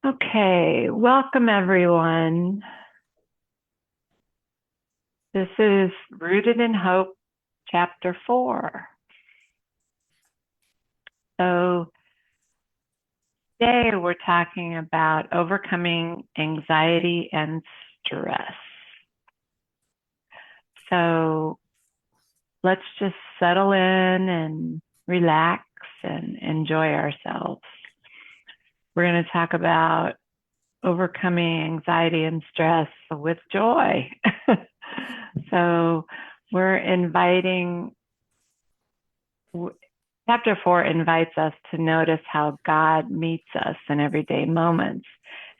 Okay, welcome everyone. This is Rooted in Hope, Chapter 4. So today we're talking about overcoming anxiety and stress. So let's just settle in and relax and enjoy ourselves. We're going to talk about overcoming anxiety and stress with joy. So we're inviting Chapter 4 invites us to notice how God meets us in everyday moments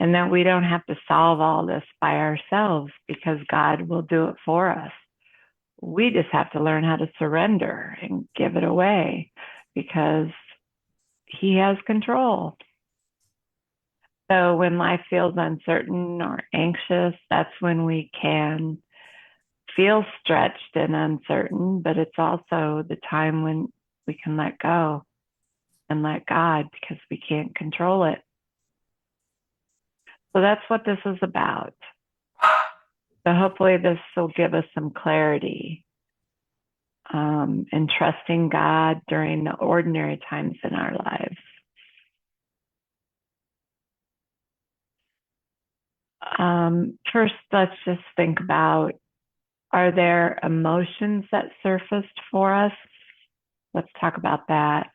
and that we don't have to solve all this by ourselves because God will do it for us. We just have to learn how to surrender and give it away because He has control. So when life feels uncertain or anxious, that's when we can feel stretched and uncertain, but it's also the time when we can let go and let God because we can't control it. So that's what this is about. So hopefully this will give us some clarity and trusting God during the ordinary times in our lives. First, let's just think about, are there emotions that surfaced for us? Let's talk about that.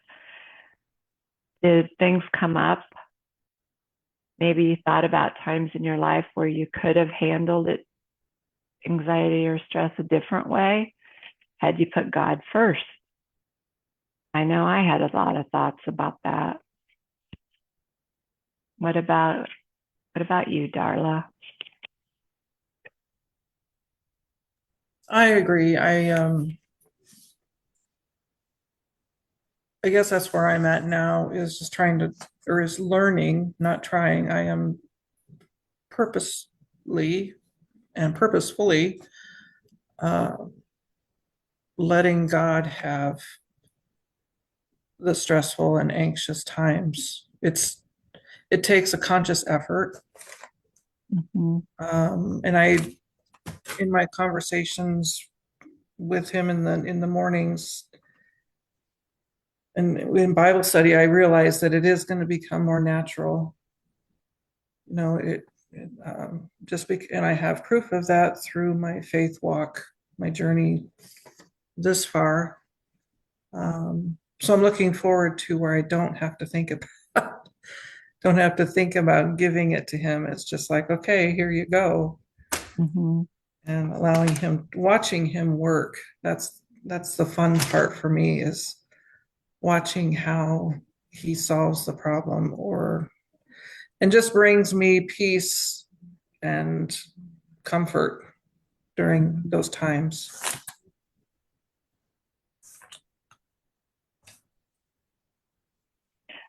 Did things come up? Maybe you thought about times in your life where you could have handled it, anxiety or stress, a different way had you put God first. I know I had a lot of thoughts about that. What about you, Darla? I agree. I guess that's where I'm at now is just trying to or is learning, not trying. I am purposely and purposefully uh, letting God have the stressful and anxious times. It takes a conscious effort. Mm-hmm. And I in my conversations with him in the mornings and in Bible study, I realized that it is going to become more natural. You know, and I have proof of that through my faith walk, my journey this far. So I'm looking forward to where I don't have to think about don't have to think about giving it to him. It's just like, okay, here you go, Mm-hmm. and allowing him, watching him work. That's the fun part for me is watching how he solves the problem or and just brings me peace and comfort during those times.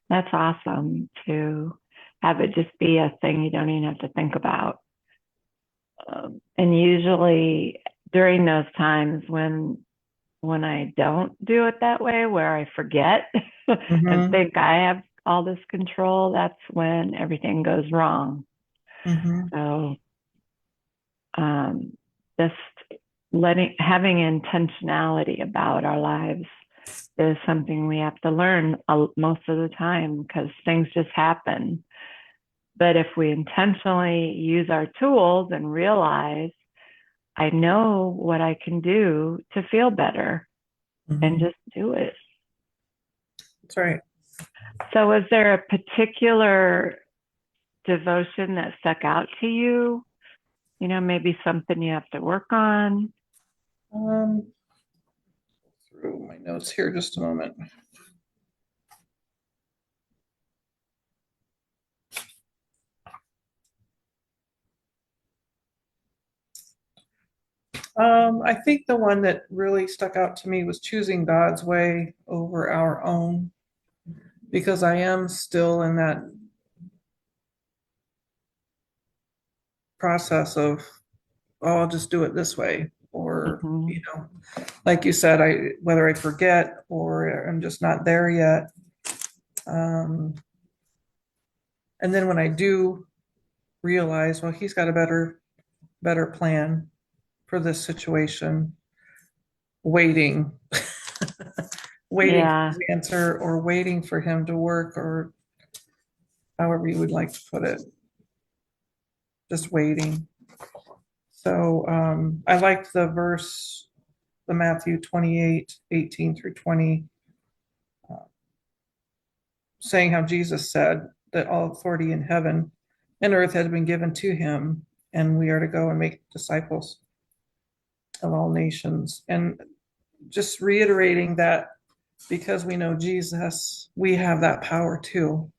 That's awesome to have it just be a thing you don't even have to think about. And usually during those times when I don't do it that way, where I forget and Mm-hmm. think I have all this control, that's when everything goes wrong. Mm-hmm. So just having intentionality about our lives is something we have to learn most of the time because things just happen. But if we intentionally use our tools and realize, I know what I can do to feel better and Mm-hmm. just do it. That's right. So, is there a particular devotion that stuck out to you? Maybe something you have to work on. Um, through my notes here just a moment. I think the one that really stuck out to me was choosing God's way over our own, because I am still in that process of, oh, I'll just do it this way. Or, Mm-hmm. like you said, whether I forget or I'm just not there yet. Um, And then when I do realize, well, he's got a better plan for this situation, waiting, waiting for Yeah. his answer or waiting for him to work or however you would like to put it, just waiting. So I liked the verse, the Matthew 28:18 through 20, uh, saying how Jesus said that all authority in heaven and earth has been given to him, and we are to go and make disciples of all nations. And just reiterating that because we know Jesus, we have that power too.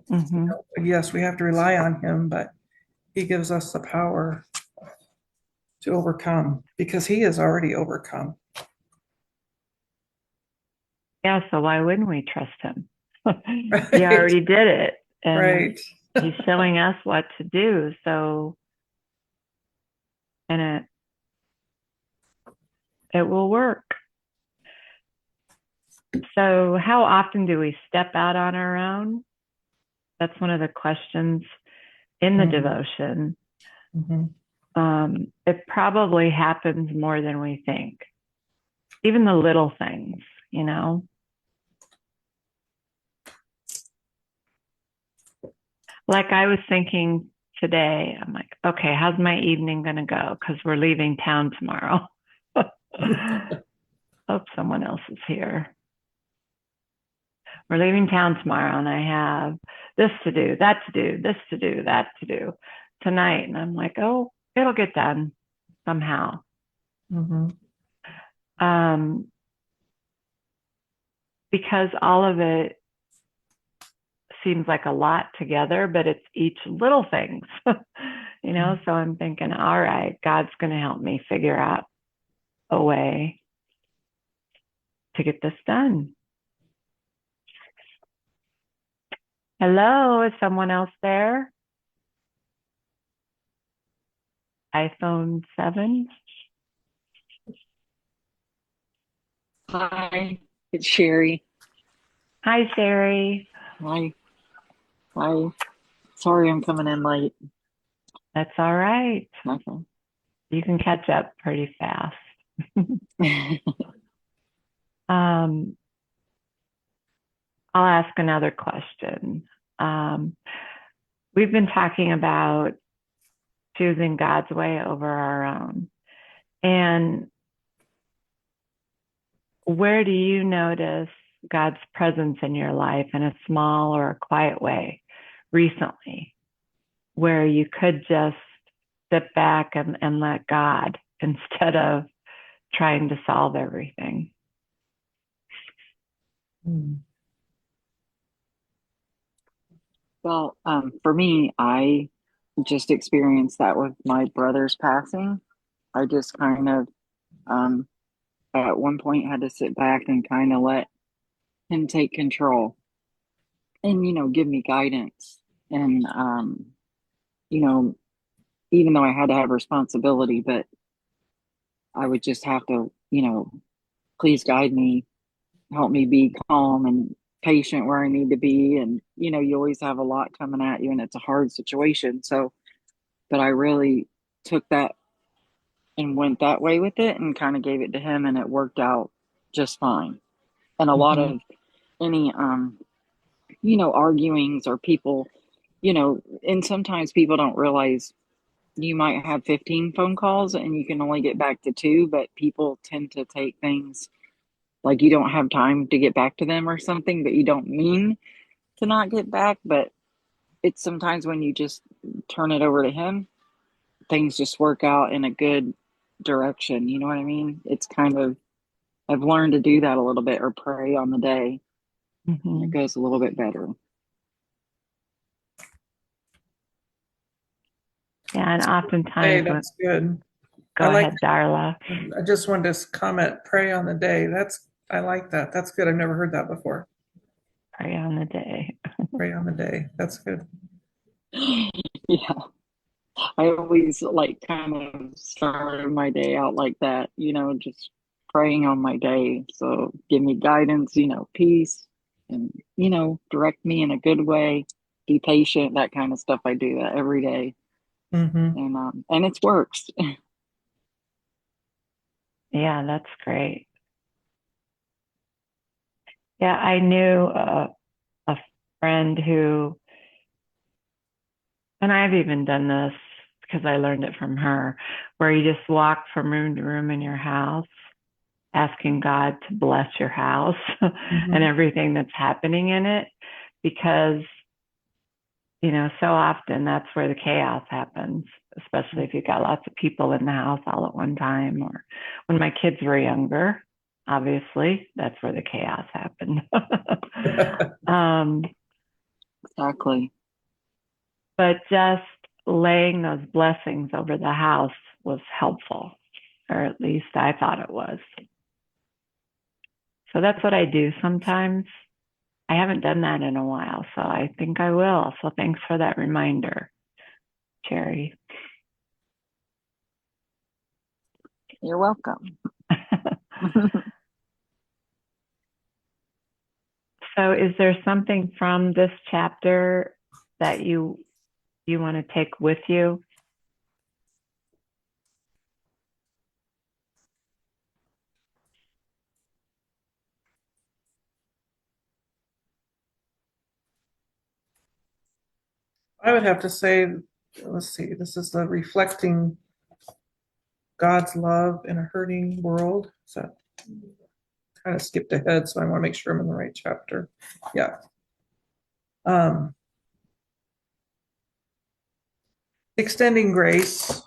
Hmm. Yes, we have to rely on him, but he gives us the power to overcome because he has already overcome. Yeah. So why wouldn't we trust him? He Right, already did it, and right. he's showing us what to do. So, and it will work. So, how often do we step out on our own? That's one of the questions in the Mhm, devotion. mhm, It probably happens more than we think, even the little things, you know? Like I was thinking today, I'm like, okay, how's my evening going to go? Because we're leaving town tomorrow. Hope someone else is here. We're leaving town tomorrow, and I have this to do, that to do, this to do, that to do tonight. And I'm like, oh, it'll get done somehow. mhm, Um, because all of it seems like a lot together, but it's each little things, you know? So I'm thinking, all right, God's going to help me figure out a way to get this done. Hello, is someone else there? iPhone 7? Hi, it's Sherry. Hi, Sherry. Hi, hi. Sorry I'm coming in late. That's all right. Okay. You can catch up pretty fast. um, I'll ask another question. Um, we've been talking about choosing God's way over our own. And where do you notice God's presence in your life in a small or a quiet way recently, where you could just sit back and let God instead of trying to solve everything? mhm, Well, for me, I just experienced that with my brother's passing. I just kind of, um, at one point had to sit back and kind of let him take control and, give me guidance. And, you know, even though I had to have responsibility, but I would just have to, please guide me, help me be calm and patient where I need to be. And, you always have a lot coming at you and it's a hard situation. So, but I really took that and went that way with it and kind of gave it to him and it worked out just fine. And a lot mhm, of any, arguings or people, and sometimes people don't realize you might have 15 phone calls and you can only get back to two, but people tend to take things like you don't have time to get back to them or something, but you don't mean to not get back. But it's sometimes when you just turn it over to him, things just work out in a good direction. You know what I mean? It's kind of, I've learned to do that a little bit or pray on the day and it Mm-hmm. goes a little bit better. Yeah, and Hey, oftentimes when, that's good. I go like, ahead, Darla. I just wanted to comment, pray on the day. I like that. That's good. I've never heard that before. Pray on the day. Pray on the day. That's good. Yeah. I always like kind of started my day out like that, just praying on my day. So give me guidance, peace and, direct me in a good way be patient, that kind of stuff. I do that every day, Mm-hmm. and it works. Yeah, that's great. Yeah, I knew a friend who, and I've even done this because I learned it from her, where you just walk from room to room in your house, asking God to bless your house and Mm-hmm. everything that's happening in it, because, so often that's where the chaos happens, especially if you've got lots of people in the house all at one time, or when my kids were younger, obviously, that's where the chaos happened. um, Exactly. but just laying those blessings over the house was helpful, or at least I thought it was. So that's what I do sometimes. I haven't done that in a while, so I think I will. So thanks for that reminder, Cherry. You're welcome. So is there something from this chapter that you want to take with you? I would have to say, let's see, this is the reflecting God's love in a hurting world. So kind of skipped ahead, so I want to make sure I'm in the right chapter. Yeah. Um, extending grace.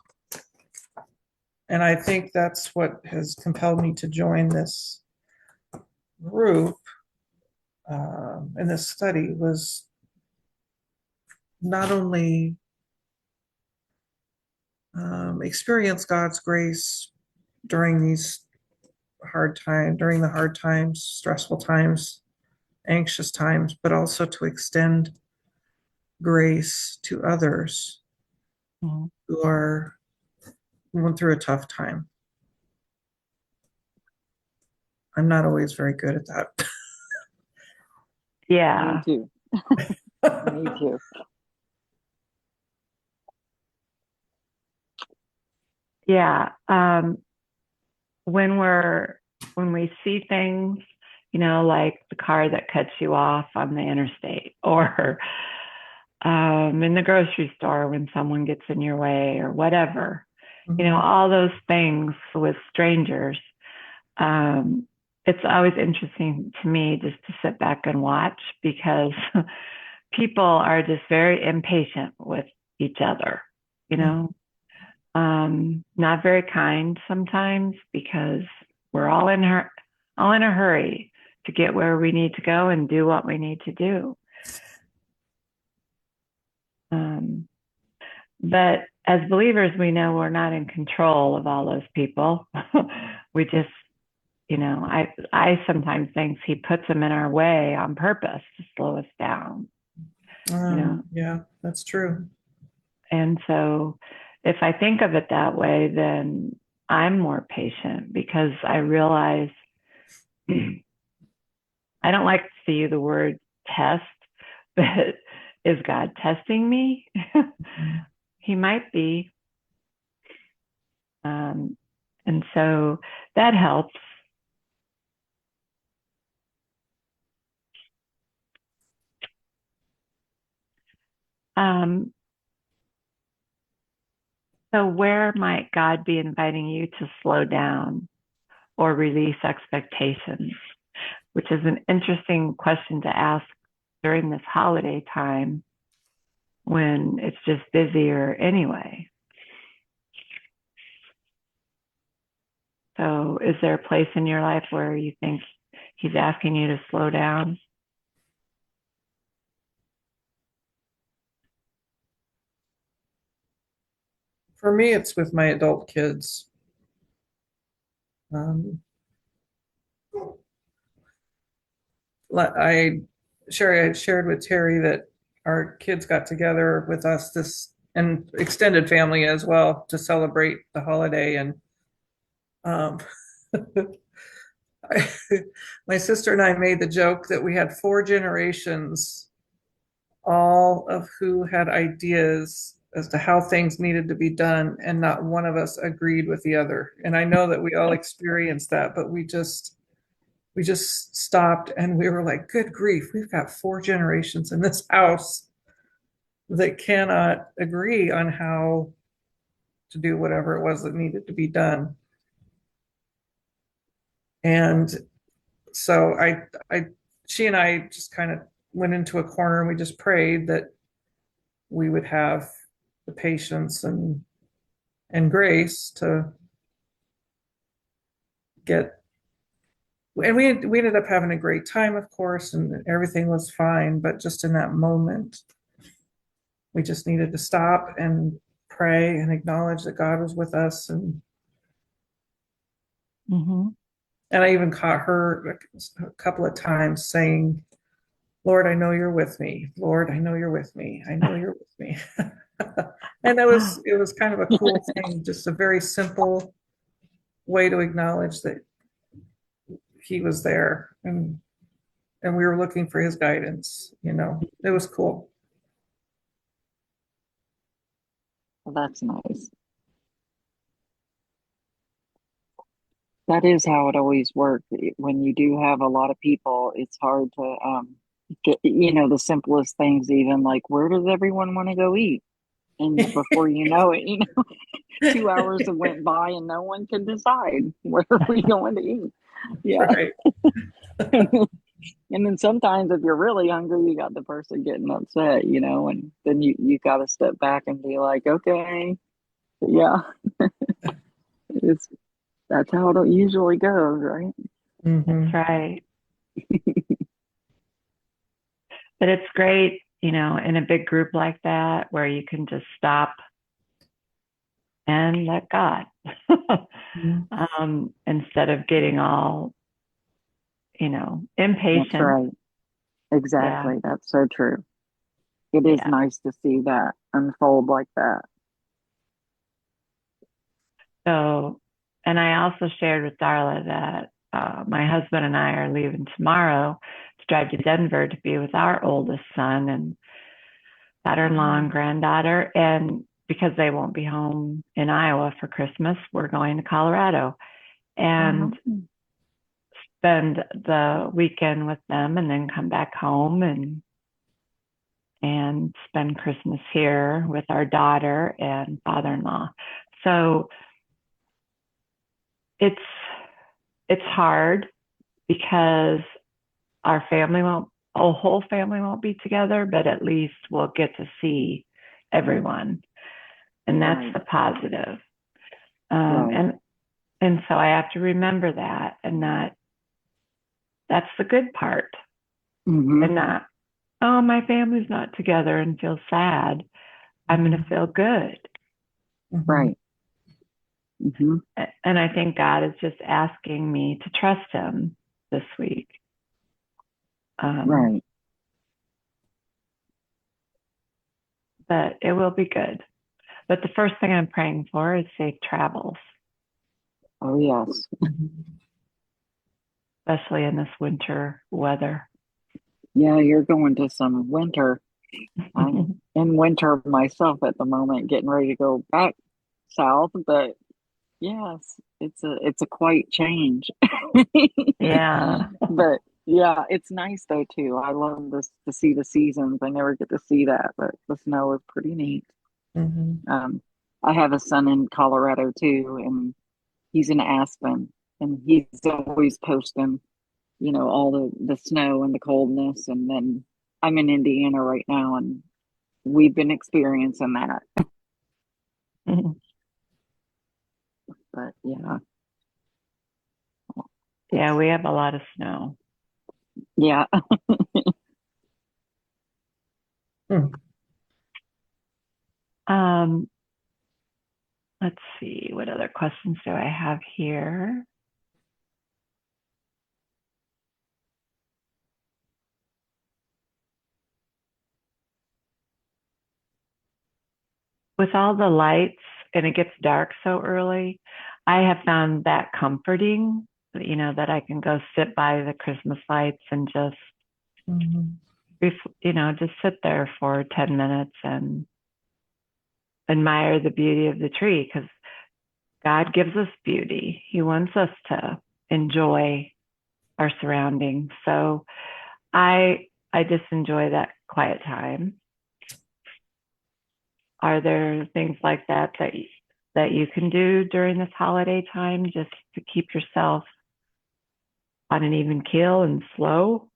And I think that's what has compelled me to join this group in this study was not only experience God's grace during during the hard times, stressful times, anxious times, but also to extend grace to others Mhm. who are going through a tough time. I'm not always very good at that. Me Yeah. too. Me too. Yeah. When we see things, like the car that cuts you off on the interstate, or in the grocery store when someone gets in your way, or whatever, Mhm. all those things with strangers. Um, it's always interesting to me just to sit back and watch, because people are just very impatient with each other, you know, not very kind sometimes, because we're all in a hurry to get where we need to go and do what we need to do. Um, but as believers, we know we're not in control of all those people. We just, I sometimes think he puts them in our way on purpose to slow us down, you know. Yeah, that's true. And so if I think of it that way, then I'm more patient, because I realize I don't like to see the word test, but is God testing me? He might be. And so that helps. Um, so where might God be inviting you to slow down or release expectations? Which is an interesting question to ask during this holiday time when it's just busier anyway. So is there a place in your life where you think he's asking you to slow down? For me, it's with my adult kids. Um, I shared with Terry that our kids got together with us this and extended family as well to celebrate the holiday. And um, I, my sister and I made the joke that we had 4 generations all of who had ideas as to how things needed to be done, and not one of us agreed with the other. And I know that we all experienced that, but we just stopped and we were like, good grief, we've got 4 generations in this house that cannot agree on how to do whatever it was that needed to be done. And so she and I just kind of went into a corner and we just prayed that we would have the patience and grace to get. And we ended up having a great time, of course, and everything was fine. But just in that moment, we just needed to stop and pray and acknowledge that God was with us. Mm-hmm. And I even caught her a couple of times saying, Lord, I know you're with me. Lord, I know you're with me. I know you're with me. And it was kind of a cool thing, just a very simple way to acknowledge that he was there, and we were looking for his guidance. It was cool. Well, that's nice. That is how it always works. When you do have a lot of people, it's hard to get, the simplest things, even like where does everyone want to go eat? And before you know it, 2 hours have went by and no one can decide where are we going to eat. Yeah. Right. And then sometimes if you're really hungry, you got the person getting upset, and then you got to step back and be like, okay, yeah, it's that's how it usually goes, right? Mm-hmm. That's right. But it's great, in a big group like that where you can just stop and let God, instead of getting all, That's impatient. right. Yeah. Exactly. That's so true. It is Yeah. nice to see that unfold like that. So, and I also shared with Darla that my husband and I are leaving tomorrow to drive to Denver to be with our oldest son and daughter-in-law and granddaughter. And because they won't be home in Iowa for Christmas, we're going to Colorado and spend the weekend with them and then come back home and spend Christmas here with our daughter and father-in-law. So it's hard because our whole family won't be together, but at least we'll get to see everyone. And that's Right. the positive. Right. And so I have to remember that, and that's the good part, Mm-hmm. and not, oh, my family's not together and feel sad. I'm going to feel good. Mm-hmm. Right. Mm-hmm. And I think God is just asking me to trust him this week. Right. But it will be good. But the first thing I'm praying for is safe travels, Oh, yes. especially in this winter weather. Yeah, you're going to some winter. I'm in winter myself at the moment, getting ready to go back south, but yes, it's a quite change. Yeah. But yeah, it's nice though too. I love this to see the seasons. I never get to see that, but the snow is pretty neat. Mm-hmm. I have a son in Colorado too, and he's in Aspen, and he's always posting, all the snow and the coldness. And then I'm in Indiana right now, and we've been experiencing that. But yeah, Yeah, it's we have a lot of snow. yeah. Mm. Um, let's see, what other questions do I have here? With all the lights and it gets dark so early, I have found that comforting, that I can go sit by the Christmas lights and just Mm-hmm. just sit there for 10 minutes and admire the beauty of the tree, because God gives us beauty. He wants us to enjoy our surroundings. So I just enjoy that quiet time. Are there things like that you can do during this holiday time just to keep yourself on an even keel and slow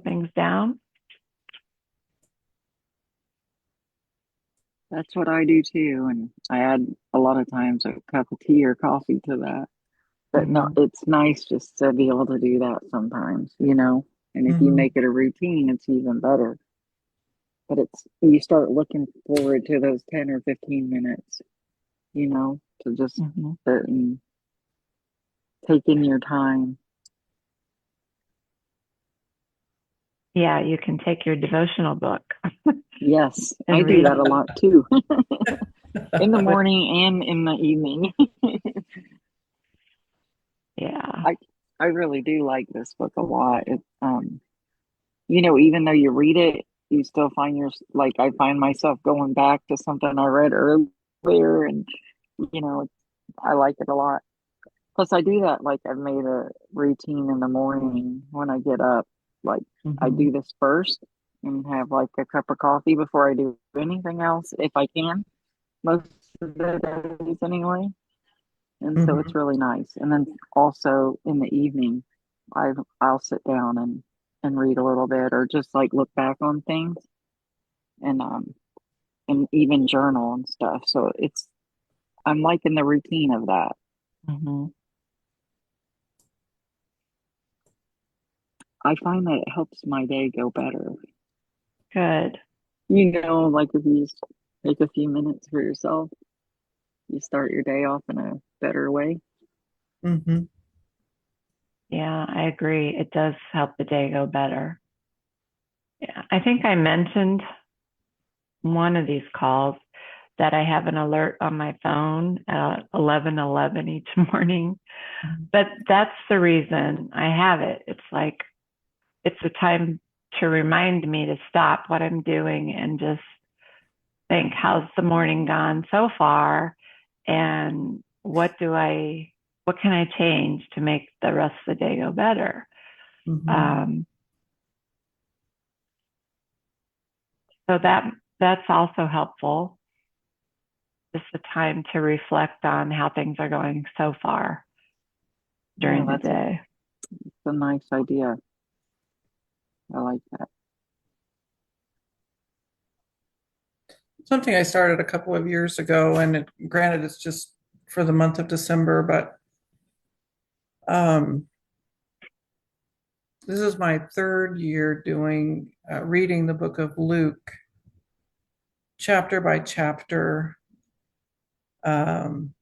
things down? That's what I do too, and I add a lot of times a cup of tea or coffee to that. But no, Mm-hmm. it's nice just to be able to do that sometimes, you know. And if you Mm-hmm. make it a routine, it's even better. But it's you start looking forward to those 10 or 15 minutes, you know, to just Mm-hmm. sit and take in your time. Yeah, you can take your devotional book Yes, I and do read that a lot too, in the with, morning and in the evening. yeah. I I really do like this book a lot. You know, even though you read it, you still find like I find myself going back to something I read earlier, and you know, I like it a lot. Plus, I do that like I've made a routine in the morning when I get up. Like I Mm-hmm. do this first and have like a cup of coffee before I do anything else, if I can, most of the days anyway. And so Mm-hmm. it's really nice. And then also in the evening, I'll sit down and read a little bit or just like look back on things and and even journal and stuff. So I'm liking the routine of that. Mm-hmm. I find that it helps my day go better. Good. You know, like if you just take a few minutes for yourself, you start your day off in a better way. Mm-hmm. Yeah, I agree. It does help the day go better. Yeah, I think I mentioned one of these calls that I have an alert on my phone at 11:11 each morning. But that's the reason I have it. It's like it's a time to remind me to stop what I'm doing and just think, how's the morning gone so far? And what can I change to make the rest of the day go better? Mm-hmm. Um, so that's also helpful. Just a time to reflect on how things are going so far Yeah, during the day. that's a nice idea. I like that. Something I started a couple of years ago, and granted, it's just for the month of December, but um, this is my third year doing reading the book of Luke, chapter by chapter, um,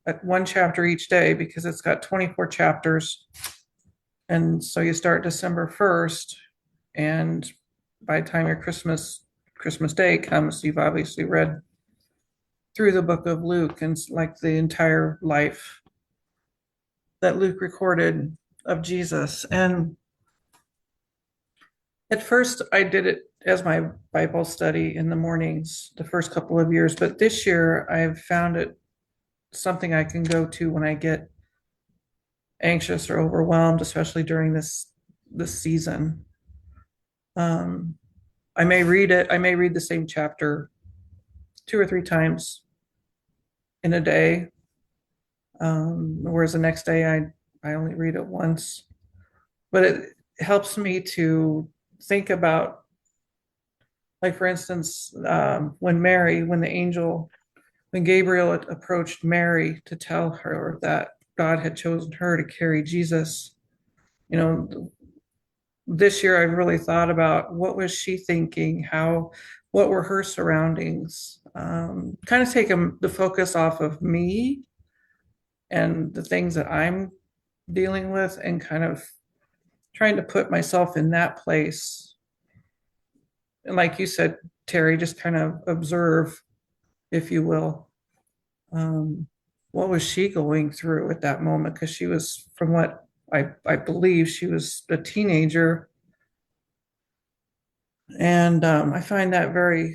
at one chapter each day because it's got 24 chapters. And so you start December 1st, and by the time your Christmas Day comes, you've obviously read through the book of Luke and like the entire life that Luke recorded of Jesus. And at first, I did it as my Bible study in the mornings the first couple of years, but this year I've found it something I can go to when I get anxious or overwhelmed, especially during this season. Um, I may read it. I may read the same chapter two or three times in a day, whereas the next day I only read it once. But it helps me to think about, like for instance, when Gabriel approached Mary to tell her that God had chosen her to carry Jesus. You know, this year I've really thought about what was she thinking, what were her surroundings, kind of taking the focus off of me and the things that I'm dealing with and kind of trying to put myself in that place. And like you said, Terry, just kind of observe, if you will, um, what was she going through at that moment? Because she was, from what I believe, she was a teenager And I find that very,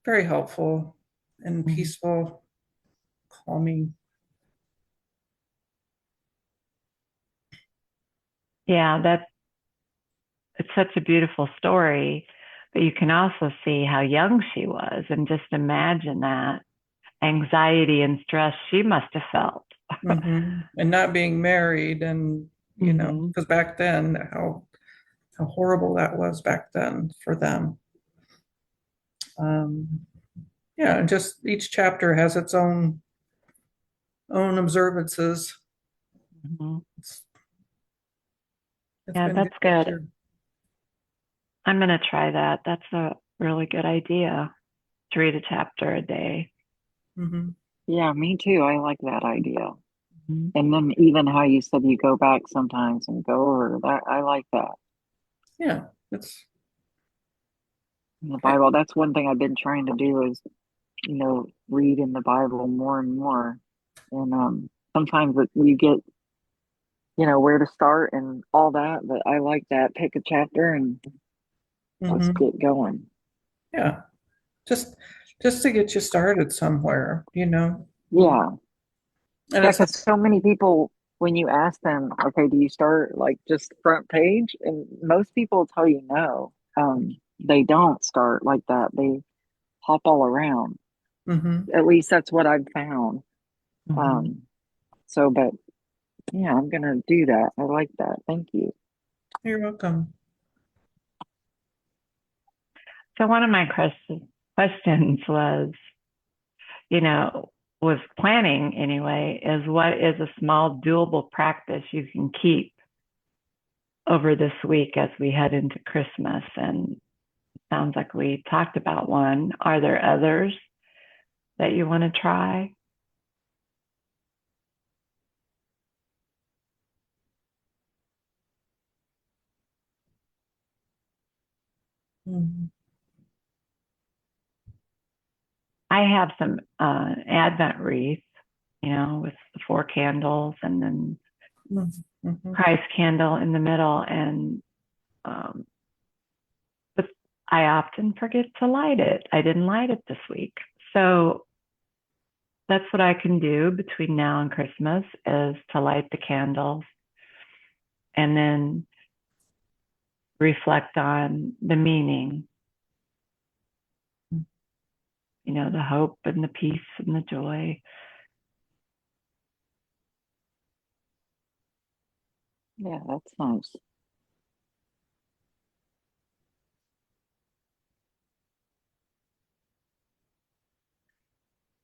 very helpful and Mhm. peaceful, calming. Yeah, it's such a beautiful story, but you can also see how young she was and just imagine that anxiety and stress she must have felt. And not being married, and Hmm. because back then, how horrible that was back then for them. Um, yeah, and just each chapter has its own observances. Hmm. It's, it's Yeah, been good that's this good. year. I'm going to try that. That's a really good idea to read a chapter a day. Hmm. Yeah, me too. I like that idea. Mhm. And then even how you said you go back sometimes and go over that, I like that. Yeah, it's In the Bible, that's one thing I've been trying to do is, read in the Bible more and more. And sometimes you get, where to start and all that, but I like that. Pick a chapter and let's hmm get going. yeah, just just to get you started somewhere. Yeah. And Yeah, it's because so many people, when you ask them, okay, do you start like just front page? And most people tell you no. They don't start like that. They hop all around. hmm At least that's what I've found. Mhm. Um, but yeah, I'm gonna do that. I like that. Thank you. You're welcome. So one of my questions you know, was planning anyway, is what is a small doable practice you can keep over this week as we head into Christmas? And it sounds like we talked about one. Are there others that you want to try? Mhm. I have some Advent wreath, with the four candles and then Mhm. Christ candle in the middle. And um, but I often forget to light it. I didn't light it this week, so that's what I can do between now and Christmas is to light the candles and then reflect on the meaning, the hope and the peace and the joy. Yeah, that's nice.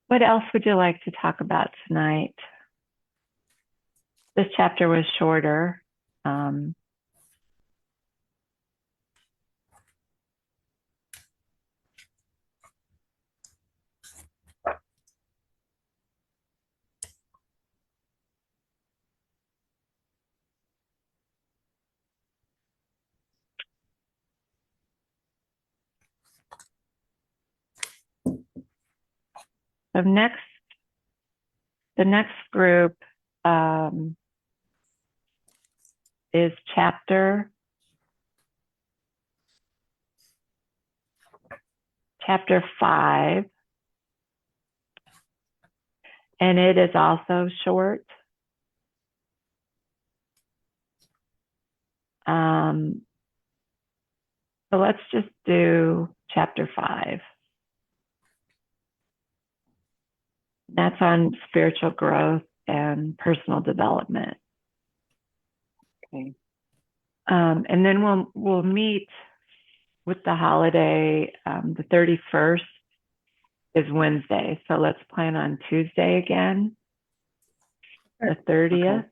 What else would you like to talk about tonight? This chapter was shorter. Um, so the next group um, is chapter 5, and it is also short. Um, so let's just do chapter 5. That's on spiritual growth and personal development. Okay. And then we'll meet with the holiday. The 31st is Wednesday, so let's plan on Tuesday again, the Okay. 30th.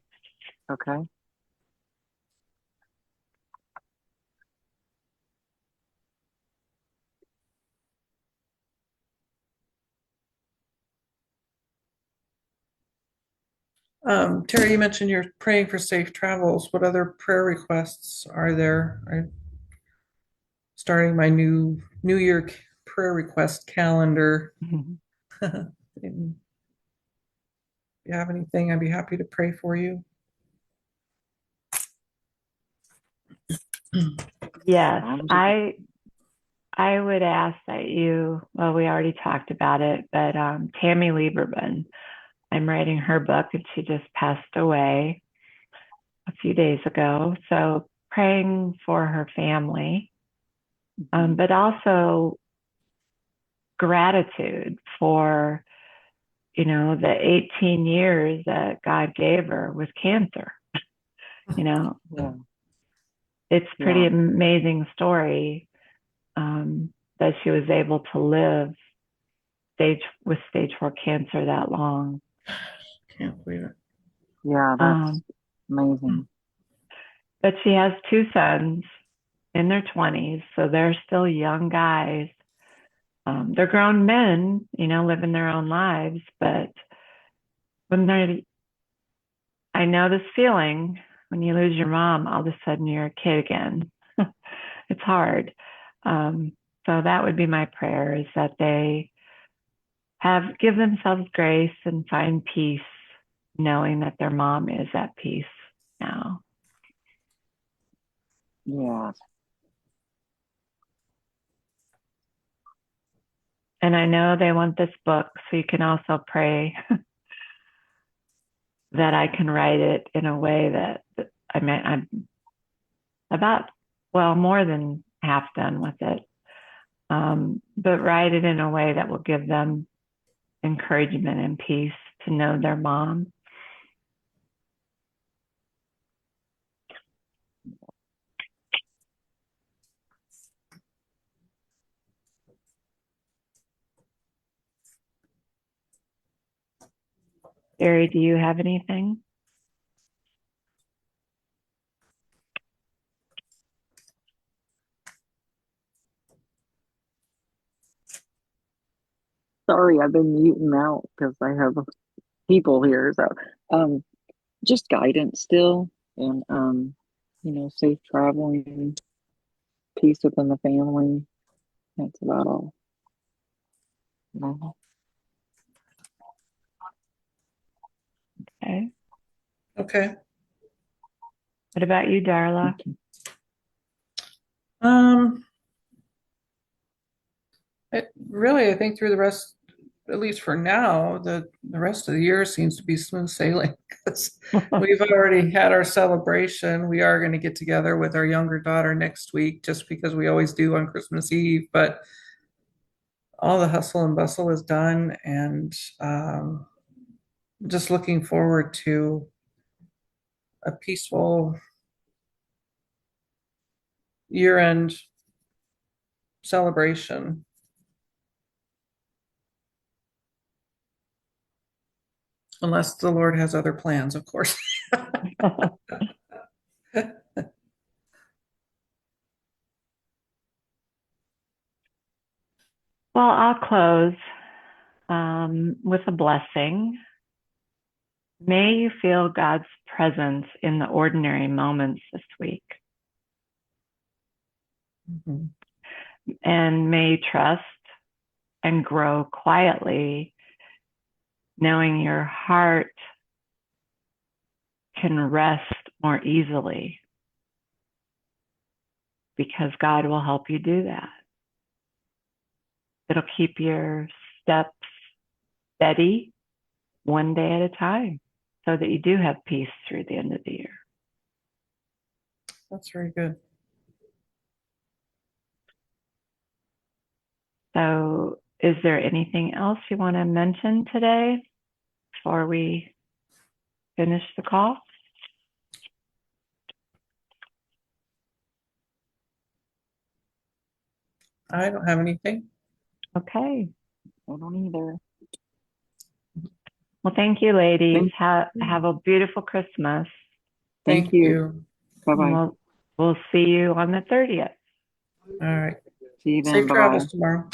Okay. Terry, you mentioned you're praying for safe travels. What other prayer requests are there? I'm starting my New Year prayer request calendar. If you have anything, I'd be happy to pray for you. Yes, Sounds good. I I would ask that well, we already talked about it, but Tammy Lieberman, I'm writing her book and she just passed away a few days ago. So praying for her family, but also gratitude for, the 18 years that God gave her with cancer. You know, Yeah. it's pretty Yeah. amazing story that she was able to live with stage 4 cancer that long. Can't believe it. Yeah, that's amazing. But she has 2 sons in their 20s, so they're still young guys. They're grown men, living their own lives, but when I know this feeling when you lose your mom, all of a sudden you're a kid again. It's hard. So that would be my prayer, is that they give themselves grace and find peace, knowing that their mom is at peace now. Yeah. And I know they want this book, so you can also pray that I can write it in a way that I'm about, well, more than half done with it. But write it in a way that will give them encouragement and peace to know their mom. Barry, do you have anything? Sorry, I've been muting out because I have people here. So, um, just guidance still, and safe traveling, peace within the family. That's about all. Mhm. Okay. Okay. What about you, Darla? Um, I think through the rest, at least for now, the rest of the year seems to be smooth sailing because we've already had our celebration. We are going to get together with our younger daughter next week, just because we always do on Christmas Eve. But all the hustle and bustle is done, and just looking forward to a peaceful year-end celebration. Unless the Lord has other plans, of course. Well, I'll close with a blessing. May you feel God's presence in the ordinary moments this week. Mhm. And may you trust and grow quietly, knowing your heart can rest more easily because God will help you do that. It'll keep your steps steady, one day at a time, so that you do have peace through the end of the year. That's very good. So, is there anything else you want to mention today before we finish the call? I don't have anything. Okay. I don't either. Well, thank you, ladies. Thank Have a beautiful Christmas. thank Thank you. you. Bye And bye. we'll see you on the 30th. All right. See you then. Safe Bye bye. travels tomorrow.